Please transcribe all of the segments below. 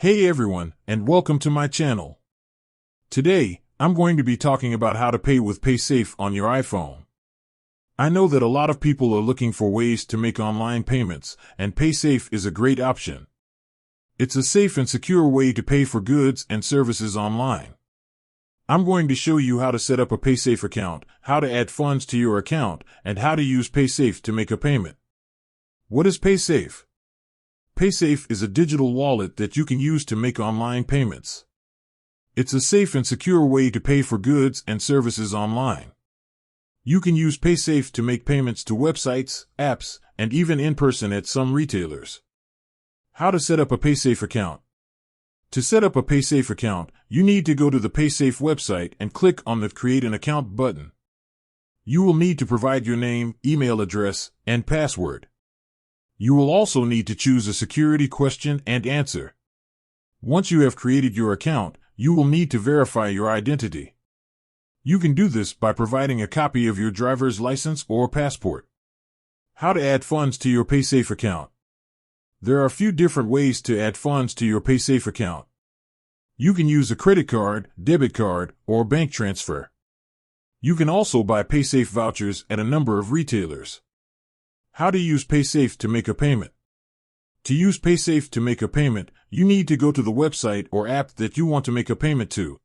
Hey everyone, and welcome to my channel. Today, I'm going to be talking about how to pay with Paysafe on your iPhone. I know that a lot of people are looking for ways to make online payments, and Paysafe is a great option. It's a safe and secure way to pay for goods and services online. I'm going to show you how to set up a Paysafe account, how to add funds to your account, and how to use Paysafe to make a payment. What is Paysafe? Paysafe is a digital wallet that you can use to make online payments. It's a safe and secure way to pay for goods and services online. You can use Paysafe to make payments to websites, apps, and even in person at some retailers. How to set up a Paysafe account? To set up a Paysafe account, you need to go to the Paysafe website and click on the Create an Account button. You will need to provide your name, email address, and password. You will also need to choose a security question and answer. Once you have created your account, you will need to verify your identity. You can do this by providing a copy of your driver's license or passport. How to add funds to your Paysafe account? There are a few different ways to add funds to your Paysafe account. You can use a credit card, debit card, or bank transfer. You can also buy Paysafe vouchers at a number of retailers. How to use Paysafe to make a payment? To use Paysafe to make a payment, you need to go to the website or app that you want to make a payment to.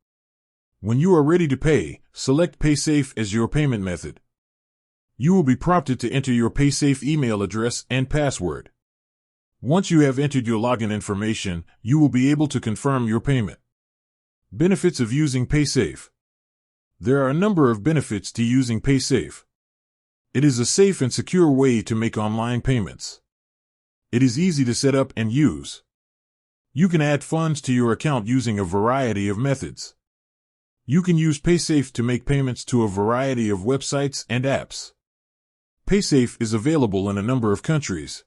When you are ready to pay, select Paysafe as your payment method. You will be prompted to enter your Paysafe email address and password. Once you have entered your login information, you will be able to confirm your payment. Benefits of using Paysafe. There are a number of benefits to using Paysafe. It is a safe and secure way to make online payments. It is easy to set up and use. You can add funds to your account using a variety of methods. You can use Paysafe to make payments to a variety of websites and apps. Paysafe is available in a number of countries.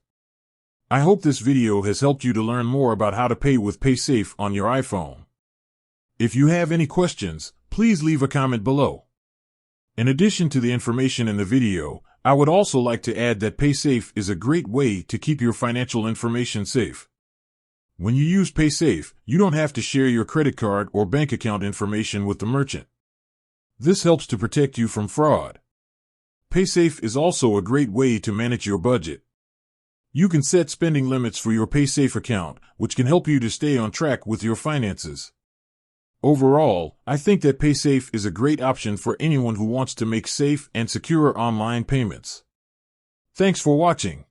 I hope this video has helped you to learn more about how to pay with Paysafe on your iPhone. If you have any questions, please leave a comment below. In addition to the information in the video, I would also like to add that Paysafe is a great way to keep your financial information safe. When you use Paysafe, you don't have to share your credit card or bank account information with the merchant. This helps to protect you from fraud. Paysafe is also a great way to manage your budget. You can set spending limits for your Paysafe account, which can help you to stay on track with your finances. Overall, I think that Paysafe is a great option for anyone who wants to make safe and secure online payments. Thanks for watching.